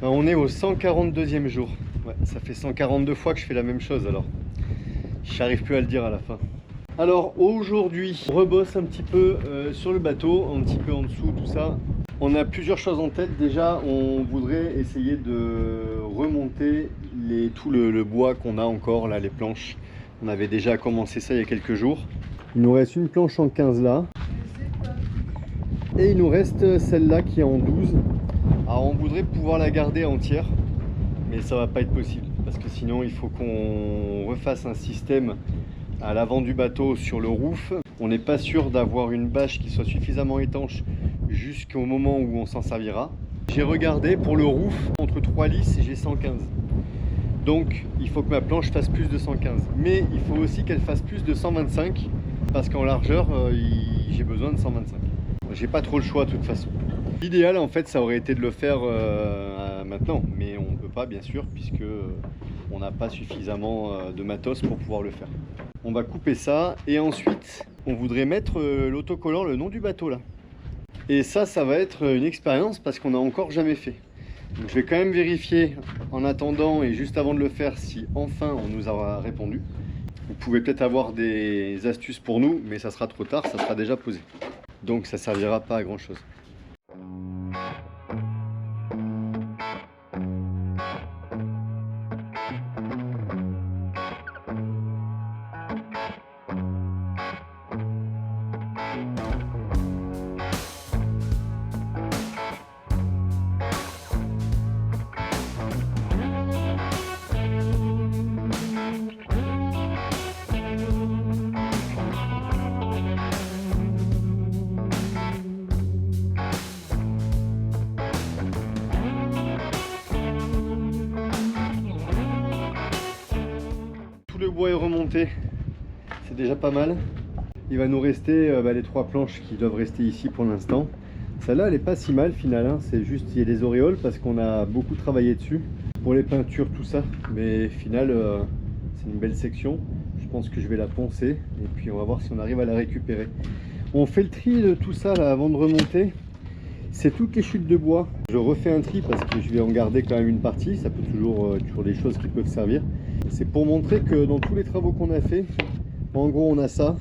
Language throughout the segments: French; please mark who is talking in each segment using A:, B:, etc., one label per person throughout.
A: On est au 142e jour. Ouais, ça fait 142 fois que je fais la même chose alors. Je n'arrive plus à le dire à la fin. Alors aujourd'hui, on rebosse un petit peu sur le bateau, un petit peu en dessous, tout ça. On a plusieurs choses en tête. Déjà, on voudrait essayer de remonter tout le bois qu'on a encore, là, les planches. On avait déjà commencé ça il y a quelques jours. Il nous reste une planche en 15 là. Et il nous reste celle-là qui est en 12. Alors on voudrait pouvoir la garder entière, mais ça va pas être possible. Parce que sinon, il faut qu'on refasse un système à l'avant du bateau sur le roof. On n'est pas sûr d'avoir une bâche qui soit suffisamment étanche jusqu'au moment où on s'en servira. J'ai regardé pour le roof, entre 3 lisses, j'ai 115. Donc il faut que ma planche fasse plus de 115. Mais il faut aussi qu'elle fasse plus de 125 parce qu'en largeur, j'ai besoin de 125. J'ai pas trop le choix de toute façon. L'idéal en fait, ça aurait été de le faire maintenant, mais on ne peut pas bien sûr puisque on n'a pas suffisamment de matos pour pouvoir le faire. On va couper ça et ensuite on voudrait mettre l'autocollant, le nom du bateau là. Et ça va être une expérience parce qu'on n'a encore jamais fait. Donc je vais quand même vérifier en attendant et juste avant de le faire si enfin on nous aura répondu. Vous pouvez peut-être avoir des astuces pour nous, mais ça sera trop tard, ça sera déjà posé. Donc ça servira pas à grand chose. Le bois est remonté, c'est déjà pas mal. Il va nous rester les 3 planches qui doivent rester ici pour l'instant. Celle-là elle est pas si mal final, hein. C'est juste il y a des auréoles parce qu'on a beaucoup travaillé dessus pour les peintures, tout ça, mais final c'est une belle section. Je pense que je vais la poncer et puis on va voir si on arrive à la récupérer. On fait le tri de tout ça là avant de remonter. C'est toutes les chutes de bois. Je refais un tri parce que je vais en garder quand même une partie. Ça peut toujours des choses qui peuvent servir. C'est pour montrer que dans tous les travaux qu'on a fait, en gros on a ça,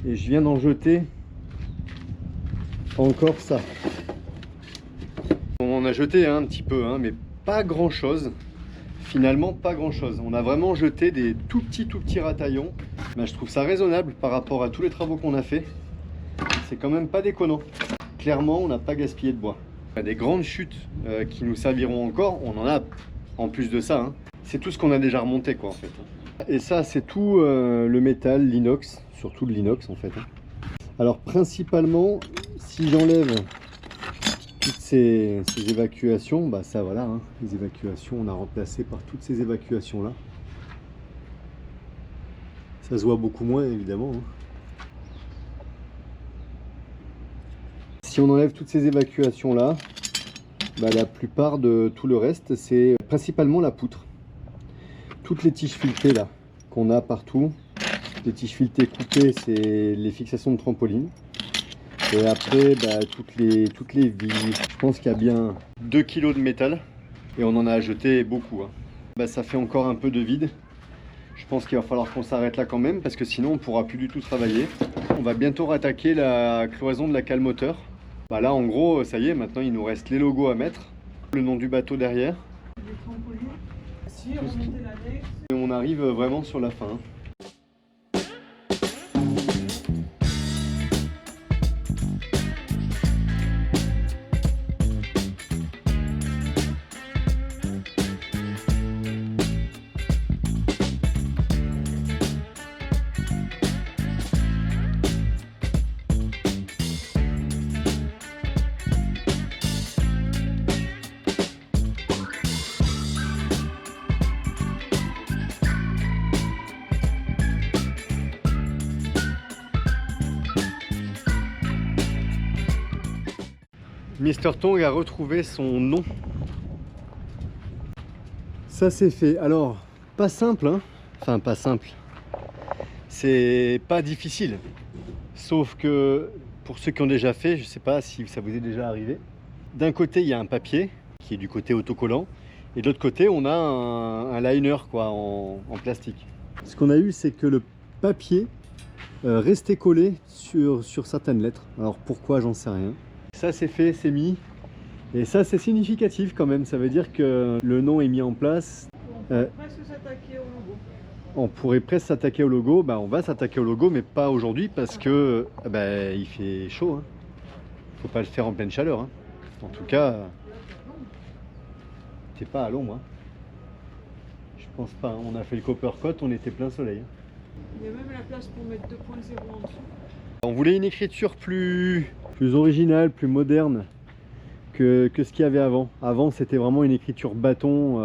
A: et je viens d'en jeter encore ça. On en a jeté un petit peu, hein, mais pas grand chose. Finalement pas grand chose. On a vraiment jeté des tout petits rataillons. Mais je trouve ça raisonnable par rapport à tous les travaux qu'on a fait. C'est quand même pas déconnant. Clairement on n'a pas gaspillé de bois. Il y a des grandes chutes qui nous serviront encore, on en a en plus de ça, hein. C'est tout ce qu'on a déjà remonté quoi en fait. Et ça c'est tout le métal, l'inox, surtout de l'inox en fait. Alors principalement, si j'enlève toutes ces évacuations, bah ça voilà, hein, les évacuations on a remplacé par toutes ces évacuations là. Ça se voit beaucoup moins évidemment, hein. Si on enlève toutes ces évacuations là, la plupart de tout le reste c'est principalement la poutre. Toutes les tiges filetées là qu'on a partout, les tiges filetées coupées c'est les fixations de trampoline. Et après toutes les vis, je pense qu'il y a bien 2 kg de métal et on en a jeté beaucoup, hein. Ça fait encore un peu de vide. Je pense qu'il va falloir qu'on s'arrête là quand même parce que sinon on ne pourra plus du tout travailler. On va bientôt rattaquer la cloison de la cale moteur. Là en gros ça y est, maintenant il nous reste les logos à mettre, le nom du bateau derrière. Les trampolines. Si, remonter l'annexe. Et on arrive vraiment sur la fin, hein. Mr Tong a retrouvé son nom. Ça c'est fait. Alors, pas simple, hein. Enfin, pas simple. C'est pas difficile. Sauf que pour ceux qui ont déjà fait, je ne sais pas si ça vous est déjà arrivé. D'un côté, il y a un papier qui est du côté autocollant. Et de l'autre côté, on a un liner quoi, en plastique. Ce qu'on a eu, c'est que le papier restait collé sur certaines lettres. Alors pourquoi, j'en sais rien. Ça, c'est fait, c'est mis. Et ça, c'est significatif quand même. Ça veut dire que le nom est mis en place.
B: On pourrait presque s'attaquer au logo.
A: On pourrait presque s'attaquer au logo. On va s'attaquer au logo, mais pas aujourd'hui parce que il fait chaud. Hein. Faut pas le faire en pleine chaleur. Hein. En tout cas, t'es pas à l'ombre. Hein. Je pense pas. Hein. On a fait le copper coat, on était plein soleil. Hein.
B: Il y a même la place pour mettre 2.0 en dessous.
A: On voulait une écriture plus originale, plus moderne que ce qu'il y avait avant. Avant, c'était vraiment une écriture bâton,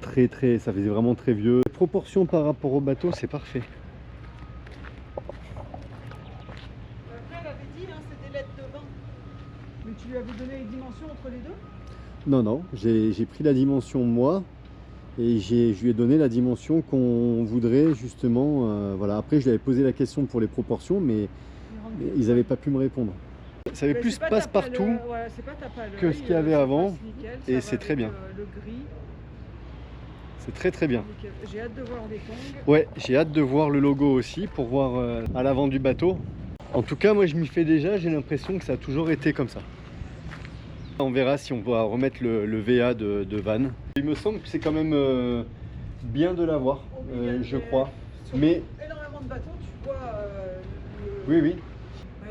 A: ça faisait vraiment très vieux. Les proportions par rapport au bateau, c'est parfait.
B: Après, elle avait dit, hein, c'est des lettres de 20. Mais tu lui avais donné les dimensions entre les deux?
A: Non, non, j'ai pris la dimension moi et je lui ai donné la dimension qu'on voudrait justement. Voilà. Après, je lui avais posé la question pour les proportions, mais ils n'avaient pas pu me répondre. Ça avait plus passe-partout que ce qu'il y avait avant, et c'est très bien.
B: Le gris.
A: C'est très très bien.
B: J'ai hâte de voir les tongs.
A: Ouais, j'ai hâte de voir le logo aussi pour voir à l'avant du bateau. En tout cas, moi je m'y fais déjà, j'ai l'impression que ça a toujours été comme ça. On verra si on va remettre le VA de Van. Il me semble que c'est quand même bien de l'avoir, je crois. Mais
B: énormément de bateaux, tu vois.
A: oui, oui.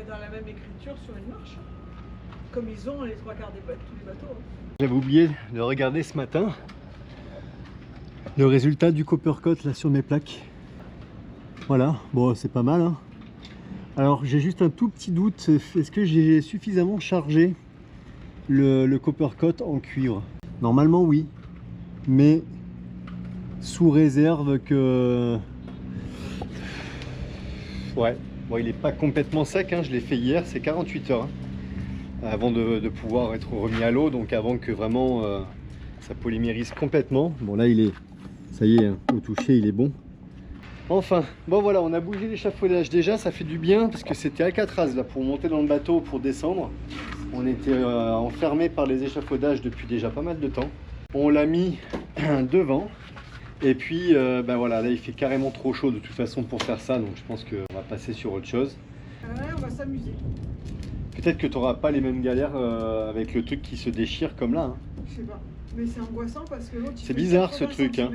B: Dans la même écriture sur une marche, comme ils ont les trois quarts tous les bateaux. Hein.
A: J'avais oublié de regarder ce matin le résultat du copper coat là sur mes plaques. Voilà, bon c'est pas mal. Hein. Alors j'ai juste un tout petit doute, est-ce que j'ai suffisamment chargé le copper coat en cuivre? Normalement oui, mais sous réserve que... Ouais. Bon, il n'est pas complètement sec, hein, je l'ai fait hier, c'est 48 heures hein, avant de pouvoir être remis à l'eau, donc avant que vraiment ça polymérise complètement. Bon là il est, ça y est, hein, au toucher il est bon. Enfin, bon voilà, on a bougé l'échafaudage déjà, ça fait du bien parce que c'était Alcatraz là pour monter dans le bateau, pour descendre. On était enfermé par les échafaudages depuis déjà pas mal de temps. On l'a mis devant. Et puis voilà, là il fait carrément trop chaud de toute façon pour faire ça, donc je pense qu'on va passer sur autre chose.
B: Ouais, on va s'amuser.
A: Peut-être que tu n'auras pas les mêmes galères avec le truc qui se déchire comme là. Hein.
B: Je sais pas, mais c'est angoissant parce que l'autre...
A: C'est bizarre ce truc. Hein.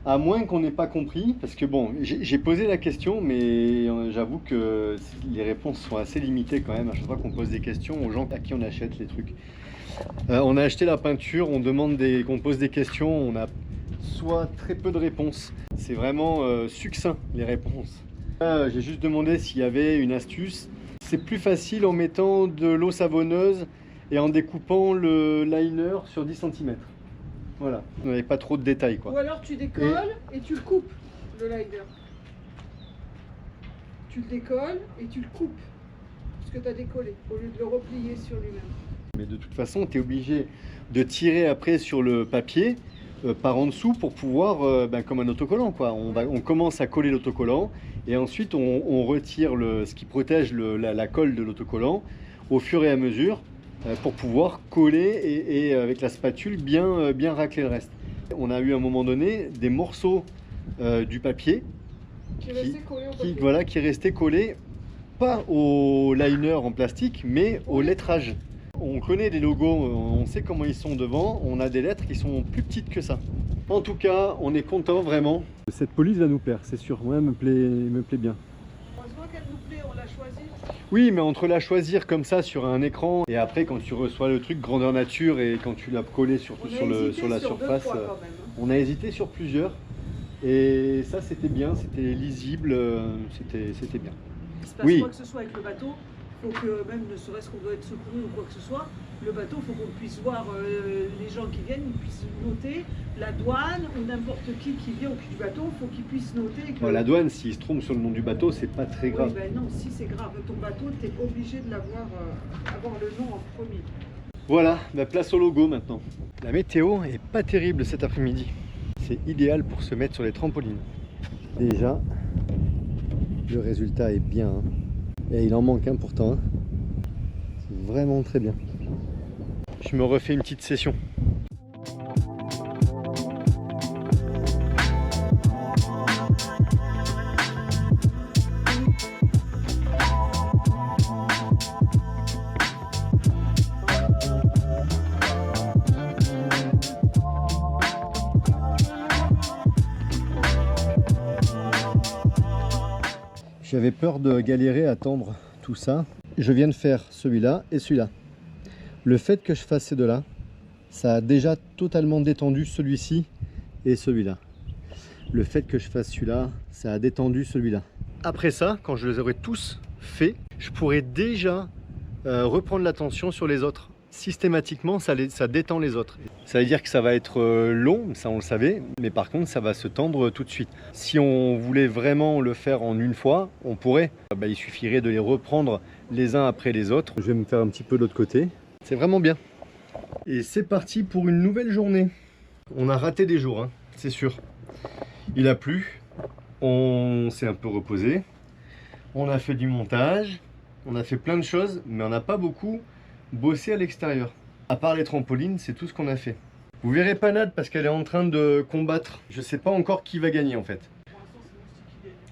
A: À moins qu'on n'ait pas compris, parce que bon, j'ai posé la question, mais j'avoue que les réponses sont assez limitées quand même à chaque fois qu'on pose des questions aux gens à qui on achète les trucs. On a acheté la peinture, qu'on pose des questions, on a soit très peu de réponses. C'est vraiment succinct les réponses. J'ai juste demandé s'il y avait une astuce. C'est plus facile en mettant de l'eau savonneuse et en découpant le liner sur 10 cm. Voilà, on n'avait pas trop de détails quoi.
B: Ou alors tu décolles et tu le coupes, le liner. Tu le décolles et tu le coupes, ce que tu as décollé, au lieu de le replier sur lui-même.
A: Mais de toute façon, tu es obligé de tirer après sur le papier par en dessous pour pouvoir, comme un autocollant quoi. On commence à coller l'autocollant et ensuite on retire ce qui protège la colle de l'autocollant au fur et à mesure pour pouvoir coller et avec la spatule bien racler le reste. On a eu à un moment donné des morceaux du papier qui restaient collés pas au liner en plastique mais au lettrage. On connaît les logos, on sait comment ils sont devant, on a des lettres qui sont plus petites que ça. En tout cas, on est content vraiment. Cette police va nous plaire, c'est sûr, moi elle me plaît bien.
B: Heureusement qu'elle nous plaît, on l'a choisie.
A: Oui, mais entre la choisir comme ça sur un écran et après quand tu reçois le truc grandeur nature et quand tu l'as collé surtout sur la surface, on a hésité sur plusieurs. Et ça c'était bien, c'était lisible, c'était bien.
B: Il se passe quoi que ce soit avec le bateau. Faut que même ne serait-ce qu'on doit être secouru ou quoi que ce soit, le bateau, il faut qu'on puisse voir les gens qui viennent, ils puissent noter, la douane ou n'importe qui vient au cul du bateau, il faut qu'ils puissent noter. Que...
A: La douane, s'il se trompe sur le nom du bateau, c'est pas très grave.
B: Oui, ben non, si c'est grave, ton bateau, tu es obligé de l'avoir, avoir le nom en premier.
A: Voilà, place au logo maintenant. La météo est pas terrible cet après-midi. C'est idéal pour se mettre sur les trampolines. Déjà, le résultat est bien. Hein. Et il en manque un pourtant. Hein. C'est vraiment très bien. Je me refais une petite session. J'avais peur de galérer à tendre tout ça. Je viens de faire celui-là et celui-là. Le fait que je fasse ces deux-là, ça a déjà totalement détendu celui-ci et celui-là. Le fait que je fasse celui-là, ça a détendu celui-là. Après ça, quand je les aurai tous faits, je pourrai déjà reprendre l'attention sur les autres. Systématiquement, ça détend les autres. Ça veut dire que ça va être long, ça on le savait, mais par contre ça va se tendre tout de suite. Si on voulait vraiment le faire en une fois, on pourrait. Il suffirait de les reprendre les uns après les autres. Je vais me faire un petit peu de l'autre côté. C'est vraiment bien. Et c'est parti pour une nouvelle journée. On a raté des jours, hein, c'est sûr. Il a plu, on s'est un peu reposé, on a fait du montage, on a fait plein de choses, mais on n'a pas beaucoup bossé à l'extérieur. À part les trampolines, c'est tout ce qu'on a fait. Vous verrez Panade parce qu'elle est en train de combattre. Je sais pas encore qui va gagner en fait.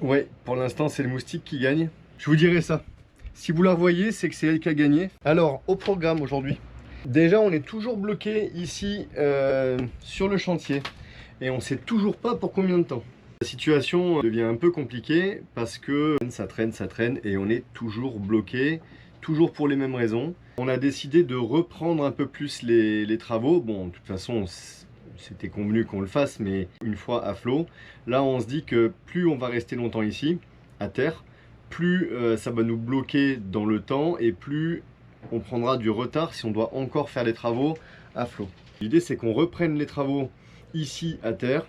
A: Ouais, pour l'instant c'est le moustique qui gagne. Je vous dirai ça. Si vous la revoyez, c'est que c'est elle qui a gagné. Alors, au programme aujourd'hui. Déjà, on est toujours bloqué ici sur le chantier. Et on sait toujours pas pour combien de temps. La situation devient un peu compliquée parce que ça traîne et on est toujours bloqué. Toujours pour les mêmes raisons. On a décidé de reprendre un peu plus les travaux. Bon, de toute façon, c'était convenu qu'on le fasse, mais une fois à flot. Là, on se dit que plus on va rester longtemps ici, à terre, plus ça va nous bloquer dans le temps et plus on prendra du retard si on doit encore faire les travaux à flot. L'idée, c'est qu'on reprenne les travaux ici à terre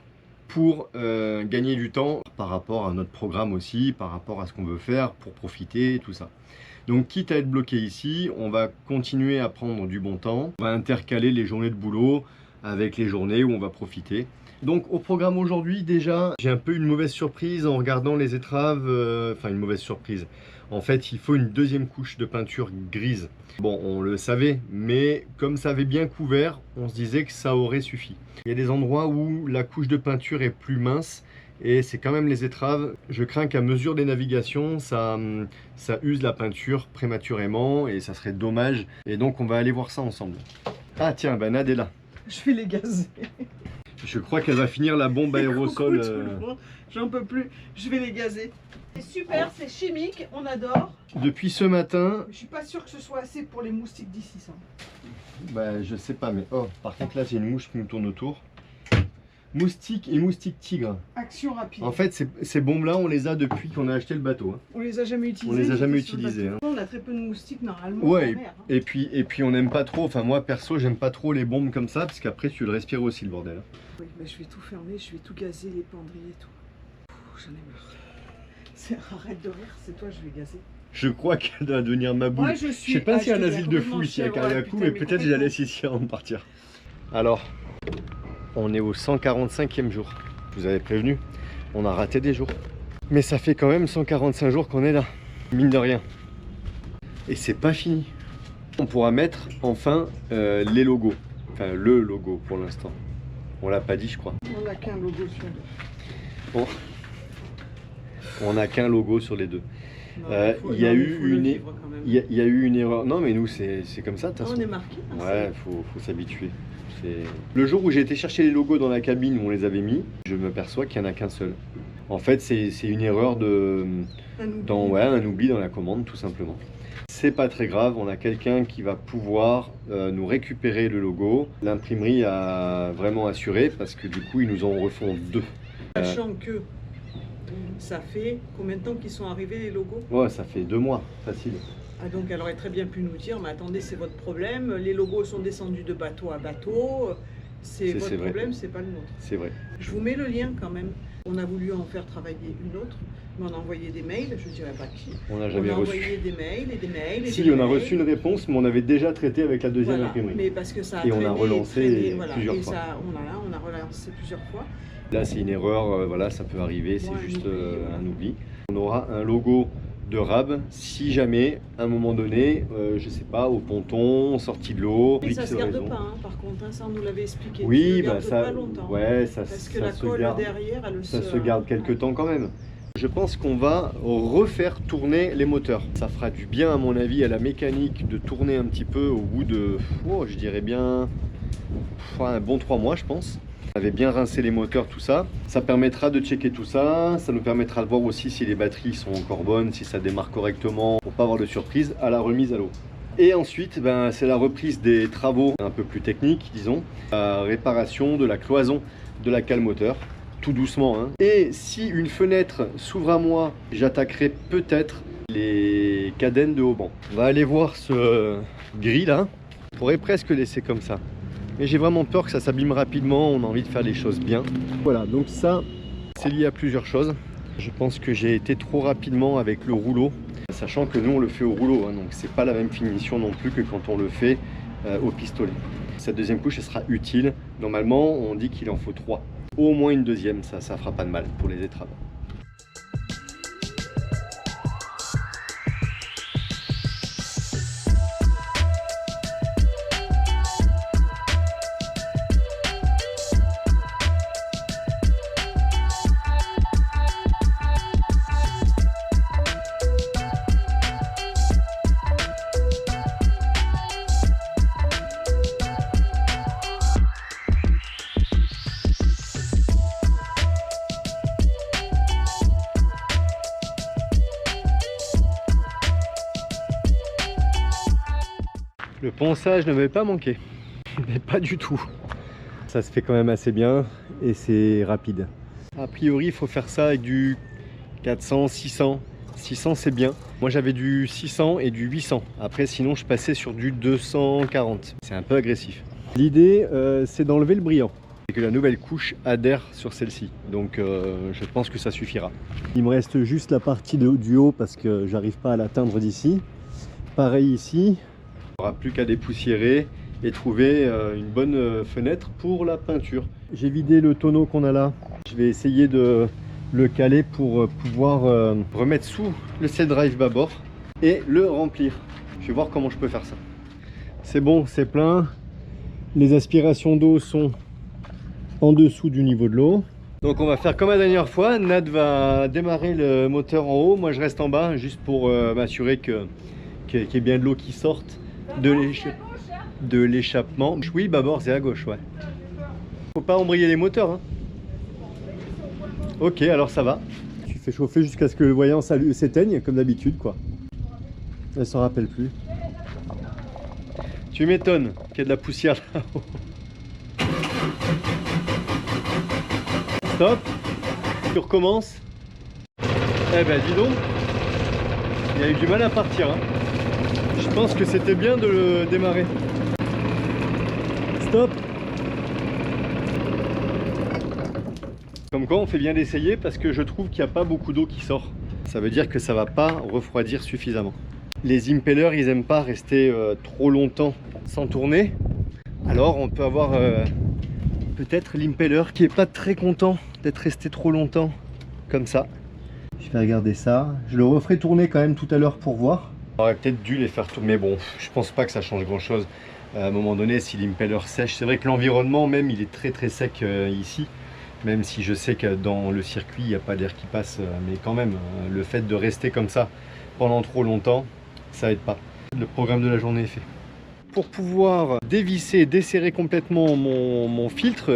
A: pour gagner du temps par rapport à notre programme aussi, par rapport à ce qu'on veut faire pour profiter, tout ça. Donc quitte à être bloqué ici, on va continuer à prendre du bon temps. On va intercaler les journées de boulot avec les journées où on va profiter. Donc au programme aujourd'hui déjà, j'ai un peu une mauvaise surprise en regardant les étraves. Enfin une mauvaise surprise. En fait il faut une deuxième couche de peinture grise. Bon on le savait, mais comme ça avait bien couvert, on se disait que ça aurait suffi. Il y a des endroits où la couche de peinture est plus mince. Et c'est quand même les étraves. Je crains qu'à mesure des navigations, ça use la peinture prématurément et ça serait dommage. Et donc on va aller voir ça ensemble. Ah tiens, Nad est là.
B: Je vais les gazer.
A: Je crois qu'elle va finir la bombe aérosol.
B: J'en peux plus, je vais les gazer. C'est super, c'est chimique, on adore.
A: Depuis ce matin...
B: Je suis pas sûre que ce soit assez pour les moustiques d'ici ça.
A: Je sais pas, mais oh, par contre là j'ai une mouche qui me tourne autour. Moustique et moustique tigre.
B: Action rapide.
A: En fait, ces bombes-là, on les a depuis qu'on a acheté le bateau. Hein.
B: On les a jamais utilisées.
A: On les a jamais utilisées. Hein.
B: On a très peu de moustiques normalement.
A: Ouais.
B: En mer, hein.
A: Et puis on n'aime pas trop. Enfin moi perso, j'aime pas trop les bombes comme ça parce qu'après tu le respires aussi le bordel.
B: Oui, mais je vais tout fermer, je vais tout gazer, les penderies et tout. J'en ai marre. Arrête de rire, c'est toi, je vais gazer.
A: Je crois qu'elle doit devenir ma boule.
B: Ouais,
A: je sais pas s'il y a un asile de fous ici à Carriacou, mais peut-être je la laisse ici avant de partir. Alors. On est au 145e jour. Je vous avais prévenu, on a raté des jours. Mais ça fait quand même 145 jours qu'on est là, mine de rien. Et c'est pas fini. On pourra mettre enfin les logos. Enfin, le logo pour l'instant. On l'a pas dit, je crois.
B: On n'a qu'un logo sur les deux.
A: Bon. On n'a qu'un logo sur les deux. Il y a eu une erreur. Non, mais nous, c'est comme ça, de toute façon.
B: On est marqué.
A: Ouais, faut s'habituer. Le jour où j'ai été chercher les logos dans la cabine où on les avait mis, je m'aperçois qu'il n'y en a qu'un seul. En fait, c'est une erreur un oubli dans la commande, tout simplement. C'est pas très grave, on a quelqu'un qui va pouvoir nous récupérer le logo. L'imprimerie a vraiment assuré parce que du coup, ils nous en refont deux.
B: Sachant que ça fait combien de temps qu'ils sont arrivés les logos?
A: Ouais, ça fait 2 mois, facile.
B: Ah donc elle aurait très bien pu nous dire, mais attendez, c'est votre problème, les logos sont descendus de bateau à bateau, c'est votre problème, c'est pas le nôtre.
A: C'est vrai.
B: Je vous mets le lien quand même. On a voulu en faire travailler une autre, mais on a envoyé des mails, je ne dirais pas qui.
A: On n'a jamais reçu.
B: Envoyé des mails et des mails.
A: Si, on a reçu une réponse, mais on avait déjà traité avec la deuxième imprimerie.
B: Mais parce que ça a
A: et on a relancé plusieurs fois.
B: On a relancé plusieurs fois.
A: Là, c'est une erreur, voilà, ça peut arriver, c'est juste un oubli. On aura un logo de rab si jamais, à un moment donné, je sais pas, au ponton, sortie de l'eau.
B: Et ça se garde pas, hein, par contre, hein, ça on nous l'avait expliqué.
A: Oui,
B: bah
A: ça,
B: pas longtemps.
A: ouais, ça,
B: parce que
A: ça
B: la
A: se
B: colle
A: garde,
B: derrière,
A: ça se garde quelques temps quand même. Je pense qu'on va refaire tourner les moteurs. Ça fera du bien à mon avis à la mécanique de tourner un petit peu au bout de, je dirais bien, un bon 3 mois je pense. On avait bien rincé les moteurs, tout ça. Ça permettra de checker tout ça. Ça nous permettra de voir aussi si les batteries sont encore bonnes, si ça démarre correctement, pour pas avoir de surprise à la remise à l'eau. Et ensuite, c'est la reprise des travaux un peu plus techniques, disons. La réparation de la cloison de la cale moteur, tout doucement, hein. Et si une fenêtre s'ouvre à moi, j'attaquerai peut-être les cadènes de haut banc. On va aller voir ce gris là. On pourrait presque laisser comme ça. Mais j'ai vraiment peur que ça s'abîme rapidement, on a envie de faire les choses bien. Voilà, donc ça, c'est lié à plusieurs choses. Je pense que j'ai été trop rapidement avec le rouleau, sachant que nous on le fait au rouleau, hein, donc c'est pas la même finition non plus que quand on le fait au pistolet. Cette deuxième couche, elle sera utile. Normalement, on dit qu'il en faut 3. Au moins une deuxième, ça fera pas de mal pour les étraves. Le ponçage ne m'avait pas manqué, mais pas du tout. Ça se fait quand même assez bien et c'est rapide. A priori, il faut faire ça avec du 400, 600. 600 c'est bien. Moi j'avais du 600 et du 800. Après sinon je passais sur du 240. C'est un peu agressif. L'idée c'est d'enlever le brillant et que la nouvelle couche adhère sur celle-ci. Donc je pense que ça suffira. Il me reste juste la partie du haut parce que j'arrive pas à l'atteindre d'ici. Pareil ici. Il n'y aura plus qu'à dépoussiérer et trouver une bonne fenêtre pour la peinture. J'ai vidé le tonneau qu'on a là. Je vais essayer de le caler pour pouvoir remettre sous le C-Drive bâbord et le remplir. Je vais voir comment je peux faire ça. C'est bon, c'est plein. Les aspirations d'eau sont en dessous du niveau de l'eau. Donc on va faire comme la dernière fois. Nad va démarrer le moteur en haut. Moi je reste en bas juste pour m'assurer qu'il y ait bien de l'eau qui sorte de l'échappement. Oui, bâbord, c'est à gauche, ouais. Faut pas embrayer les moteurs, hein. Ok, alors ça va. Tu fais chauffer jusqu'à ce que le voyant s'éteigne, comme d'habitude, quoi. Elle s'en rappelle plus. Tu m'étonnes qu'il y a de la poussière là-haut. Stop. Tu recommences. Eh ben, dis donc. Il y a eu du mal à partir, hein. Je pense que c'était bien de le démarrer. Stop. Comme quoi on fait bien d'essayer parce que je trouve qu'il n'y a pas beaucoup d'eau qui sort. Ça veut dire que ça va pas refroidir suffisamment. Les impellers ils aiment pas rester trop longtemps sans tourner. Alors on peut avoir peut-être l'impeller qui est pas très content d'être resté trop longtemps comme ça. Je vais regarder ça. Je le referai tourner quand même tout à l'heure pour voir. J'aurais peut-être dû les faire tourner, mais bon, je pense pas que ça change grand chose. À un moment donné, si l'impeller sèche, c'est vrai que l'environnement même, il est très très sec ici. Même si je sais que dans le circuit, il n'y a pas d'air qui passe, mais quand même, le fait de rester comme ça pendant trop longtemps, ça aide pas. Le programme de la journée est fait. Pour pouvoir dévisser, desserrer complètement mon filtre,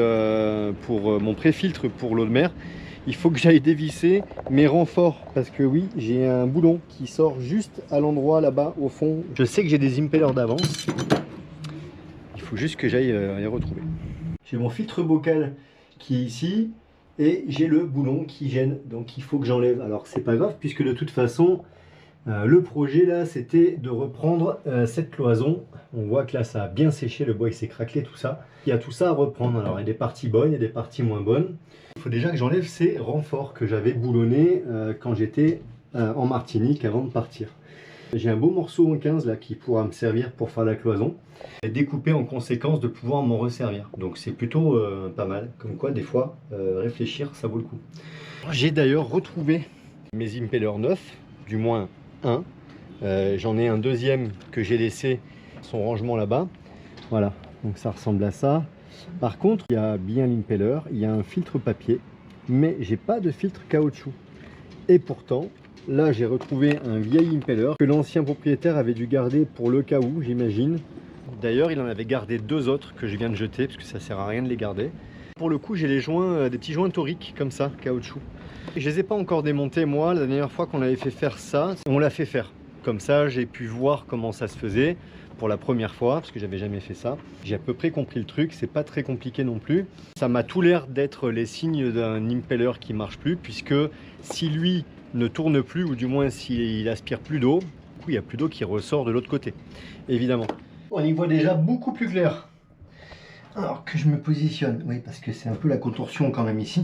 A: pour mon pré-filtre pour l'eau de mer, il faut que j'aille dévisser mes renforts parce que oui, j'ai un boulon qui sort juste à l'endroit là-bas au fond. Je sais que j'ai des impellers d'avance. Il faut juste que j'aille les retrouver. J'ai mon filtre bocal qui est ici et j'ai le boulon qui gêne, donc il faut que j'enlève. Alors c'est pas grave puisque de toute façon le projet là c'était de reprendre cette cloison. On voit que là ça a bien séché, le bois il s'est craquelé, tout ça. Il y a tout ça à reprendre. Alors il y a des parties bonnes, il y a des parties moins bonnes. Il faut déjà que j'enlève ces renforts que j'avais boulonnés quand j'étais en Martinique avant de partir. J'ai un beau morceau en 15 là qui pourra me servir pour faire la cloison et découper en conséquence de pouvoir m'en resservir. Donc c'est plutôt pas mal. Comme quoi des fois réfléchir ça vaut le coup. J'ai d'ailleurs retrouvé mes impellers neufs, du moins un. J'en ai un deuxième que j'ai laissé son rangement là-bas. Voilà, donc ça ressemble à ça. Par contre, il y a bien l'impeller, il y a un filtre papier, mais j'ai pas de filtre caoutchouc. Et pourtant, là j'ai retrouvé un vieil impeller que l'ancien propriétaire avait dû garder pour le cas où, j'imagine. D'ailleurs, il en avait gardé 2 autres que je viens de jeter, parce que ça sert à rien de les garder. Pour le coup, j'ai les joints, des petits joints toriques comme ça, caoutchouc. Je les ai pas encore démontés, moi. La dernière fois qu'on avait fait faire ça, on l'a fait faire. Comme ça, j'ai pu voir comment ça se faisait pour la première fois, parce que j'avais jamais fait ça. J'ai à peu près compris le truc, c'est pas très compliqué non plus. Ça m'a tout l'air d'être les signes d'un impeller qui marche plus, puisque si lui ne tourne plus, ou du moins s'il aspire plus d'eau, du coup, il n'y a plus d'eau qui ressort de l'autre côté, évidemment. On y voit déjà beaucoup plus clair. Alors que je me positionne, oui, parce que c'est un peu la contorsion quand même ici.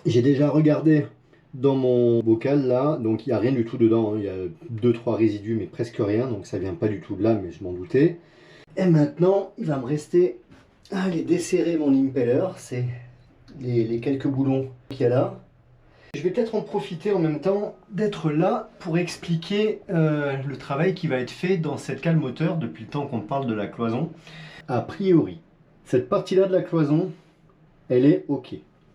A: J'ai déjà regardé dans mon bocal là, donc il n'y a rien du tout dedans, hein. Il y a 2-3 résidus, mais presque rien, donc ça vient pas du tout de là, mais je m'en doutais. Et maintenant, il va me rester à aller desserrer mon impeller, c'est les quelques boulons qu'il y a là. Je vais peut-être en profiter en même temps d'être là pour expliquer le travail qui va être fait dans cette cale moteur depuis le temps qu'on parle de la cloison. A priori, cette partie-là de la cloison, elle est OK.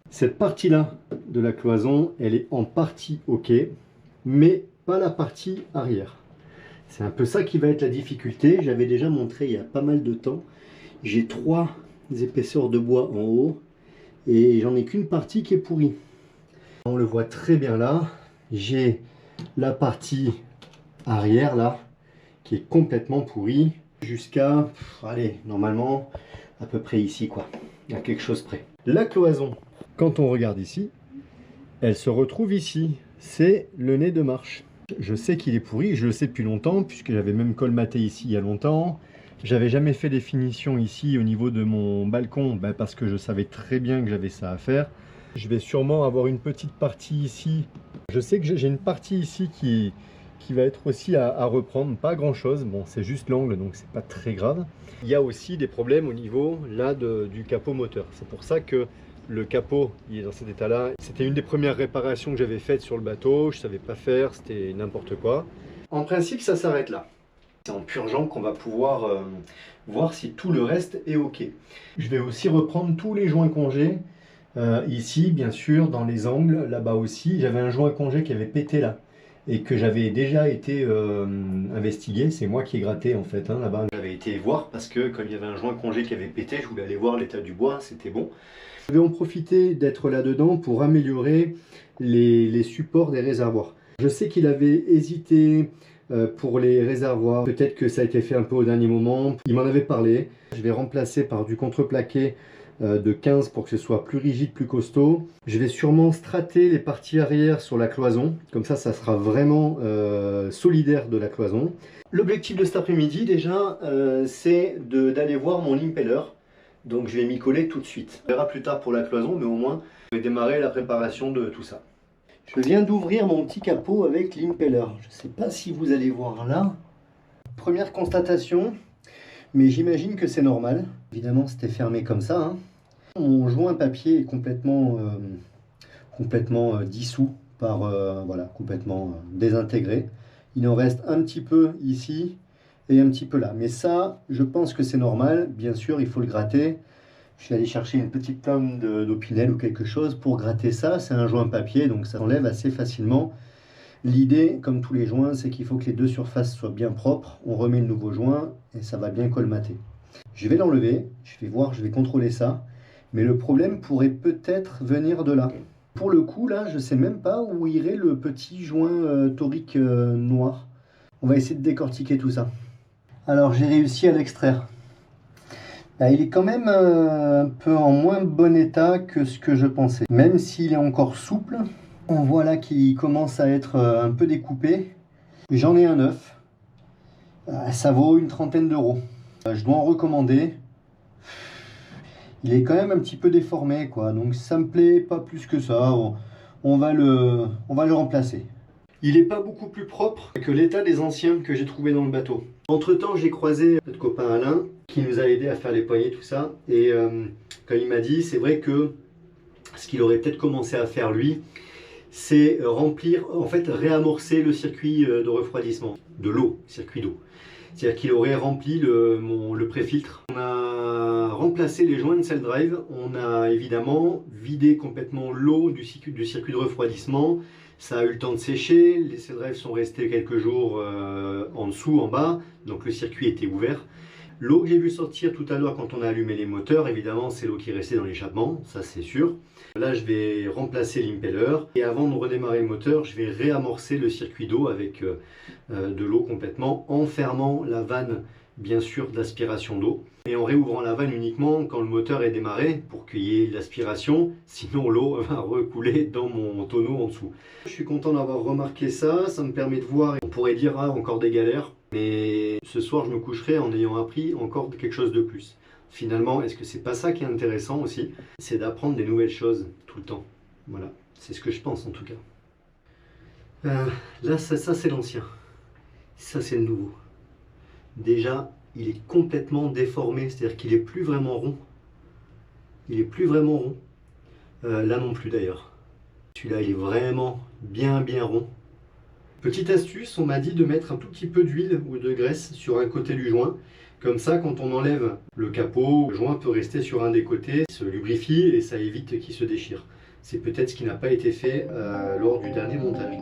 A: Cette partie-là de la cloison, elle est en partie OK, mais pas la partie arrière. C'est un peu ça qui va être la difficulté. J'avais déjà montré il y a pas mal de temps. J'ai 3 épaisseurs de bois en haut et j'en ai qu'une partie qui est pourrie. On le voit très bien là. J'ai la partie arrière là qui est complètement pourrie jusqu'à, allez, normalement à peu près ici quoi, à quelque chose près. La cloison, quand on regarde ici, elle se retrouve ici. C'est le nez de marche. Je sais qu'il est pourri, je le sais depuis longtemps, puisque j'avais même colmaté ici il y a longtemps. J'avais jamais fait des finitions ici au niveau de mon balcon, parce que je savais très bien que j'avais ça à faire. Je vais sûrement avoir une petite partie ici. Je sais que j'ai une partie ici qui va être aussi à reprendre, pas grand chose, bon c'est juste l'angle donc c'est pas très grave. Il y a aussi des problèmes au niveau là du capot moteur, c'est pour ça que le capot il est dans cet état là. C'était une des premières réparations que j'avais faites sur le bateau, je savais pas faire, c'était n'importe quoi. En principe ça s'arrête là, c'est en purgeant qu'on va pouvoir voir si tout le reste est ok. Je vais aussi reprendre tous les joints congés. Ici bien sûr dans les angles, là-bas aussi, j'avais un joint congé qui avait pété là et que j'avais déjà été investigué, c'est moi qui ai gratté en fait, hein, là-bas. J'avais été voir parce que comme il y avait un joint congé qui avait pété, je voulais aller voir l'état du bois, c'était bon. Je vais en profiter d'être là-dedans pour améliorer les supports des réservoirs. Je sais qu'il avait hésité pour les réservoirs, peut-être que ça a été fait un peu au dernier moment, il m'en avait parlé. Je vais remplacer par du contreplaqué de 15 pour que ce soit plus rigide, plus costaud. Je vais sûrement strater les parties arrière sur la cloison, comme ça sera vraiment solidaire de la cloison. L'objectif de cet après-midi déjà, c'est d'aller voir mon impeller, donc je vais m'y coller tout de suite. On verra plus tard pour la cloison, mais au moins je vais démarrer la préparation de tout ça. Je viens d'ouvrir mon petit capot avec l'impeller, je ne sais pas si vous allez voir là. Première constatation, mais j'imagine que c'est normal. Évidemment c'était fermé comme ça, hein. Mon joint papier est complètement dissous, voilà, complètement désintégré. Il en reste un petit peu ici et un petit peu là. Mais ça, je pense que c'est normal. Bien sûr, il faut le gratter. Je suis allé chercher une petite lame d'Opinel ou quelque chose pour gratter ça. C'est un joint papier, donc ça enlève assez facilement. L'idée, comme tous les joints, c'est qu'il faut que les deux surfaces soient bien propres. On remet le nouveau joint et ça va bien colmater. Je vais l'enlever, je vais voir, je vais contrôler ça. Mais le problème pourrait peut-être venir de là. Pour le coup, là, je ne sais même pas où irait le petit joint torique noir. On va essayer de décortiquer tout ça. Alors, j'ai réussi à l'extraire. Il est quand même un peu en moins bon état que ce que je pensais. Même s'il est encore souple, on voit là qu'il commence à être un peu découpé. J'en ai un neuf. Ça vaut une trentaine d'euros. Je dois en recommander. Il est quand même un petit peu déformé, quoi. Donc ça me plaît pas plus que ça. On va le remplacer. Il n'est pas beaucoup plus propre que l'état des anciens que j'ai trouvé dans le bateau. Entre temps, j'ai croisé notre copain Alain qui nous a aidé à faire les poignées, tout ça. Et comme il m'a dit, c'est vrai que ce qu'il aurait peut-être commencé à faire lui, c'est remplir, en fait réamorcer le circuit de refroidissement, de l'eau, circuit d'eau. C'est-à-dire qu'il aurait rempli le pré-filtre. On a remplacé les joints de cell drive, on a évidemment vidé complètement l'eau du circuit de refroidissement. Ça a eu le temps de sécher, les cell drives sont restés quelques jours en dessous, en bas, donc le circuit était ouvert. L'eau que j'ai vu sortir tout à l'heure quand on a allumé les moteurs, évidemment c'est l'eau qui est restée dans l'échappement, ça c'est sûr. Là je vais remplacer l'impeller et avant de redémarrer le moteur, je vais réamorcer le circuit d'eau avec de l'eau complètement, en fermant la vanne bien sûr d'aspiration d'eau et en réouvrant la vanne uniquement quand le moteur est démarré pour qu'il y ait l'aspiration, sinon l'eau va recouler dans mon tonneau en dessous. Je suis content d'avoir remarqué ça, ça me permet de voir, on pourrait dire ah, encore des galères, mais ce soir je me coucherai en ayant appris encore quelque chose de plus. Finalement, est-ce que c'est pas ça qui est intéressant aussi? C'est d'apprendre des nouvelles choses tout le temps. Voilà, c'est ce que je pense en tout cas. Là, ça c'est l'ancien. Ça c'est le nouveau. Déjà, il est complètement déformé, c'est-à-dire qu'il est plus vraiment rond. Il est plus vraiment rond. Là non plus d'ailleurs. Celui-là, il est vraiment bien rond. Petite astuce, on m'a dit de mettre un tout petit peu d'huile ou de graisse sur un côté du joint. Comme ça, quand on enlève le capot, le joint peut rester sur un des côtés, se lubrifie et ça évite qu'il se déchire. C'est peut-être ce qui n'a pas été fait lors du dernier montage.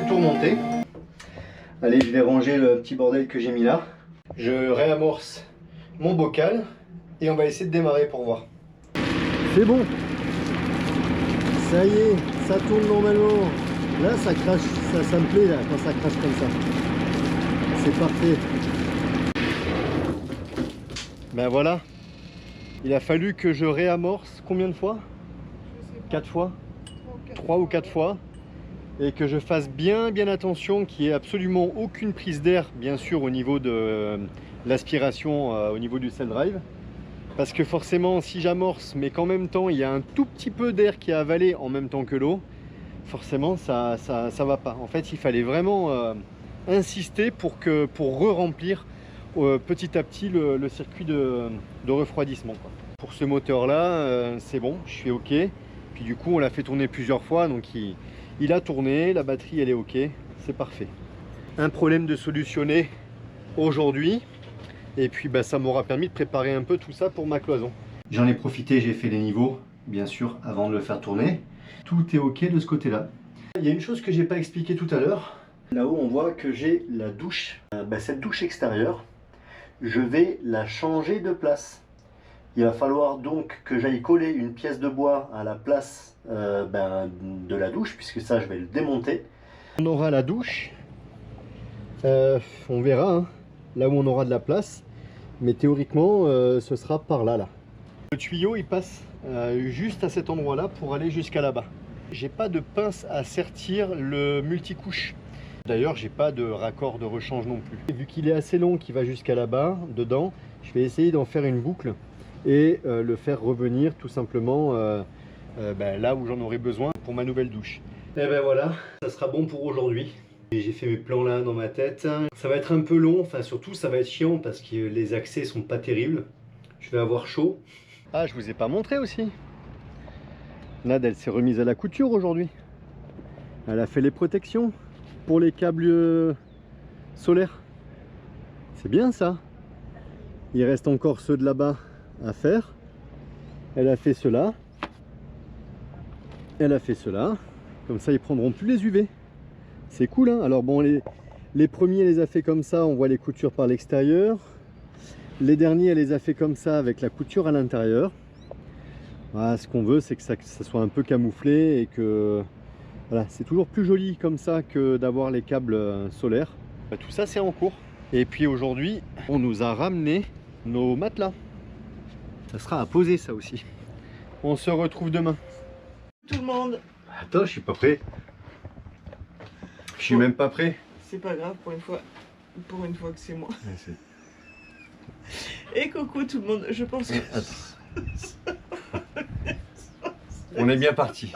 A: Tout remonté. Allez, je vais ranger le petit bordel que j'ai mis là. Je réamorce mon bocal et on va essayer de démarrer pour voir. C'est bon. Ça y est, ça tourne normalement. Là, ça crache, ça me plaît là quand ça crache comme ça. C'est parfait. Ben voilà. Il a fallu que je réamorce combien de fois? 4 fois 3 ou 4 fois. Et que je fasse bien attention qu'il n'y ait absolument aucune prise d'air, bien sûr, au niveau de l'aspiration, au niveau du cell drive. Parce que forcément, si j'amorce, mais qu'en même temps, il y a un tout petit peu d'air qui est avalé en même temps que l'eau, forcément, ça va pas. En fait, il fallait vraiment insister pour re-remplir petit à petit le circuit de refroidissement, quoi. Pour ce moteur-là, c'est bon, je suis OK. Puis du coup, on l'a fait tourner plusieurs fois, donc il a tourné, la batterie elle est OK, c'est parfait. Un problème de solutionner aujourd'hui, et puis ça m'aura permis de préparer un peu tout ça pour ma cloison. J'en ai profité, j'ai fait les niveaux, bien sûr, avant de le faire tourner. Tout est OK de ce côté-là. Il y a une chose que j'ai pas expliqué tout à l'heure. Là-haut, on voit que j'ai la douche. Cette douche extérieure, je vais la changer de place. Il va falloir donc que j'aille coller une pièce de bois à la place de la douche, puisque ça je vais le démonter. On aura la douche, on verra hein, là où on aura de la place, mais théoriquement ce sera par là. Le tuyau il passe juste à cet endroit là pour aller jusqu'à là-bas. J'ai pas de pince à sertir le multicouche. D'ailleurs j'ai pas de raccord de rechange non plus. Vu qu'il est assez long, qu'il va jusqu'à là-bas, dedans, je vais essayer d'en faire une boucle et le faire revenir tout simplement là où j'en aurai besoin pour ma nouvelle douche. Et ben voilà, ça sera bon pour aujourd'hui. J'ai fait mes plans là dans ma tête. Ça va être un peu long, enfin surtout ça va être chiant parce que les accès sont pas terribles. Je vais avoir chaud. Ah, je vous ai pas montré aussi. Nad, elle s'est remise à la couture aujourd'hui. Elle a fait les protections pour les câbles solaires. C'est bien ça. Il reste encore ceux de là-bas à faire. Elle a fait cela. Elle a fait cela. Comme ça, ils prendront plus les UV. C'est cool, hein. Alors bon, les premiers, elle les a fait comme ça. On voit les coutures par l'extérieur. Les derniers, elle les a fait comme ça avec la couture à l'intérieur. Voilà, ce qu'on veut, c'est que ça soit un peu camouflé et que voilà, c'est toujours plus joli comme ça que d'avoir les câbles solaires. Tout ça, c'est en cours. Et puis aujourd'hui, on nous a ramené nos matelas. Ça sera à poser ça aussi. On se retrouve demain.
B: Tout le monde.
A: Attends, je suis pas prêt. Je suis même pas prêt.
B: C'est pas grave pour une fois que c'est moi.
A: Ouais,
B: Et coucou tout le monde, je pense que...
A: On est bien parti.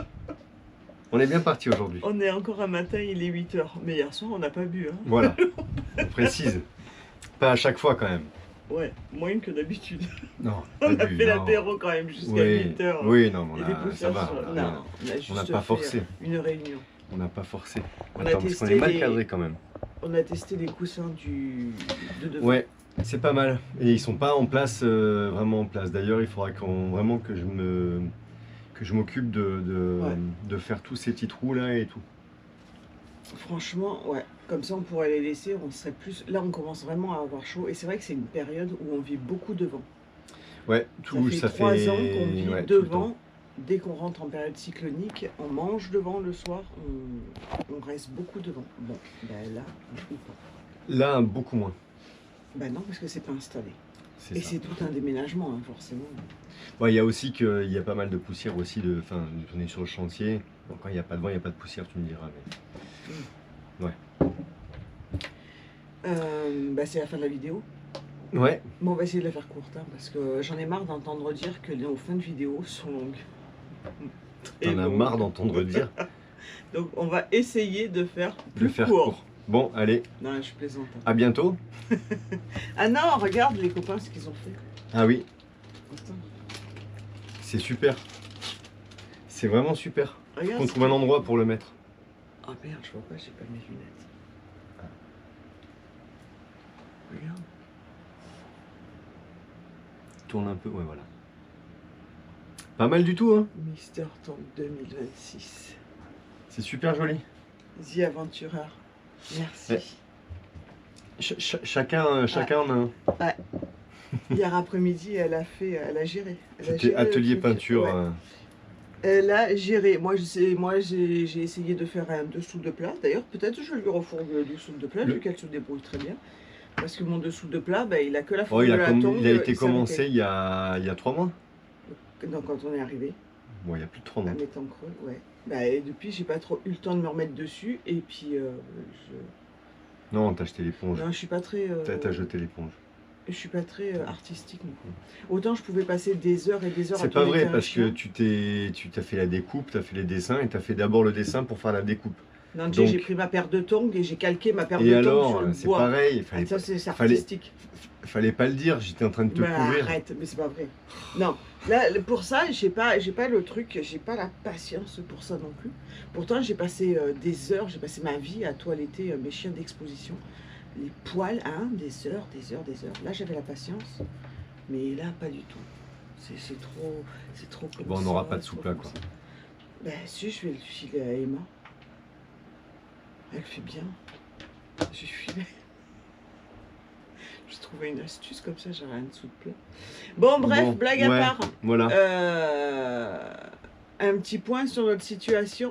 A: On est bien parti aujourd'hui.
C: On est encore un matin, il est 8 h. Mais hier soir, on n'a pas bu. Hein.
A: Voilà, on précise. Pas à chaque fois quand même.
C: Ouais, moins que d'habitude.
A: Non,
C: On
A: pas
C: a
A: bu,
C: fait
A: non.
C: l'apéro quand même jusqu'à
A: Oui,
C: 8 h.
A: oui, non,
C: Et
A: on
C: des
A: a, ça
C: poussières
A: va.
C: sur-
A: on
C: Non,
A: a-
C: on a juste
A: n'a pas
C: fait
A: forcé.
C: une réunion.
A: On n'a pas forcé.
C: On a
A: Attends, parce qu'on
C: testé
A: est mal
C: les-
A: cadré quand même.
C: On a testé les coussins de devant.
A: Ouais, c'est pas mal. Et ils sont pas en place, vraiment en place. D'ailleurs, il faudra vraiment que je m'occupe
C: Ouais.
A: de faire tous ces petits trous là et tout.
C: Franchement, ouais. Comme ça, on pourrait les laisser. On serait plus. Là, on commence vraiment à avoir chaud. Et c'est vrai que c'est une période où on vit beaucoup devant.
A: Ouais, tout
C: Ça fait 3 ans qu'on vit
A: ouais, tout le temps.
C: devant. Dès qu'on rentre en période cyclonique, on mange devant le soir. On reste beaucoup devant. Bon, ben là, ou pas.
A: Là, beaucoup moins.
C: Ben non, parce que c'est pas installé.
A: C'est
C: Et
A: ça.
C: c'est tout un déménagement, hein, forcément.
A: Ouais, il y a aussi qu'il y a pas mal de poussière aussi. Enfin, on est sur le chantier. Bon, quand il n'y a pas de vent, il n'y a pas de poussière, tu me diras.
C: Ben, c'est la fin de la vidéo.
A: Ouais,
C: Bon, on va essayer de la faire courte, hein, parce que j'en ai marre d'entendre dire que nos fins de vidéo sont longues. Très
A: t'en as
C: longues.
A: marre d'entendre dire
C: Donc, on va essayer de faire
A: de
C: plus
A: faire
C: court.
A: court. Bon, allez,
C: Non, je plaisante. hein.
A: à bientôt.
C: Ah non, regarde les copains ce qu'ils ont fait.
A: Ah oui,
C: Attends,
A: c'est super. C'est vraiment super.
C: regarde.
A: On trouve un endroit pour le mettre.
C: Ah merde, je vois pas, j'ai pas mes lunettes. Regarde.
A: Tourne un peu, ouais, voilà. Pas mal du tout, hein.
C: Mister Tank 2026.
A: C'est super joli.
C: The Aventurer. Merci.
A: Ouais. Chacun en a un.
C: Hier après-midi, elle a géré. Elle a
A: C'était
C: géré le
A: atelier
C: truc.
A: peinture.
C: Ouais. Elle a géré. Moi, j'ai essayé de faire un dessous de plat. D'ailleurs, peut-être je vais lui refourguer le dessous de plat, vu qu'elle se débrouille très bien. Parce que mon dessous de plat, ben, il a que la
A: Oh,
C: forme de la tongue.
A: il a été
C: s'est
A: commencé
C: arrêté.
A: il y a 3 mois.
C: Donc, quand on est arrivé,
A: Bon, il y a plus de 3 mois.
C: à mettre en creux, ouais. Bah, et depuis, j'ai pas trop eu le temps de me remettre dessus. Et puis,
A: Non, t'as acheté l'éponge.
C: non, je suis pas très.
A: T'as jeté l'éponge.
C: Je suis pas très artistique non plus. Autant je pouvais passer des heures et des heures à
A: C'est pas
C: tourner
A: vrai
C: un
A: parce que
C: chien.
A: tu t'as fait la découpe, t'as fait les dessins et t'as fait d'abord le dessin pour faire la découpe.
C: Non,
A: donc-
C: j'ai pris ma paire de tongs et j'ai calqué ma paire
A: Et
C: de tongs
A: alors,
C: sur le
A: c'est
C: bois.
A: pareil, il
C: Ah, ça, c'est
A: fallait-
C: artistique.
A: fallait pas le dire, j'étais en train de te
C: Bah,
A: couvrir.
C: arrête, mais c'est pas vrai. Non, là, pour ça, j'ai pas le truc, j'ai pas la patience pour ça non plus. Pourtant, j'ai passé des heures, j'ai passé ma vie à toiletter mes chiens d'exposition. Les poils, hein, des heures, des heures, des heures. Là, j'avais la patience, mais là, pas du tout. C'est trop comme
A: Bon, on
C: ça,
A: n'aura pas de
C: trop
A: soupe là,
C: comme
A: quoi.
C: ça. Ben si, je vais le filer à Emma. Elle fait bien. J'ai filé. J'ai trouvé une astuce comme ça, j'aurai un dessous de plat. Bon, bref,
A: Bon,
C: blague à
A: ouais.
C: part.
A: Voilà.
C: Un petit point sur notre situation.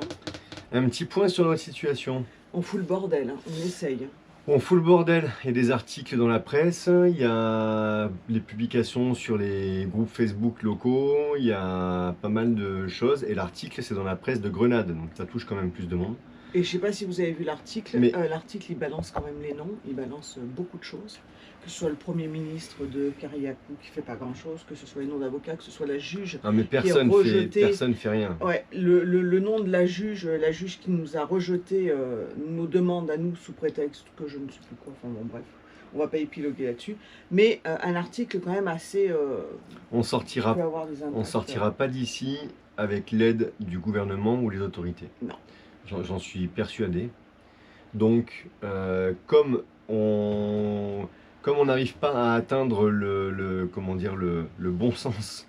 A: Un petit point sur notre situation.
C: On fout le bordel, hein, on essaye. hein.
A: On fout le bordel. Il y a des articles dans la presse, il y a les publications sur les groupes Facebook locaux, il y a pas mal de choses. Et l'article, c'est dans la presse de Grenade, donc ça touche quand même plus de monde.
C: Et je sais pas si vous avez vu l'article.
A: Mais-
C: L'article, il balance quand même les noms, il balance beaucoup de choses. Que ce soit le Premier ministre de Kariakou qui fait pas grand-chose, que ce soit les noms d'avocats, que ce soit la juge.
A: Ah, mais
C: rejeté.
A: personne fait rien.
C: Ouais, le nom de la juge qui nous a rejeté nos demandes à nous sous prétexte que je ne sais plus quoi, enfin bon bref, on va pas épiloguer là-dessus, mais un article quand même assez...
A: On
C: qui
A: sortira,
C: peut avoir des
A: on
C: impacts.
A: sortira pas d'ici avec l'aide du gouvernement ou les autorités.
C: Non.
A: J'en suis persuadé. Donc, comme on n'arrive pas à atteindre comment dire, le bon sens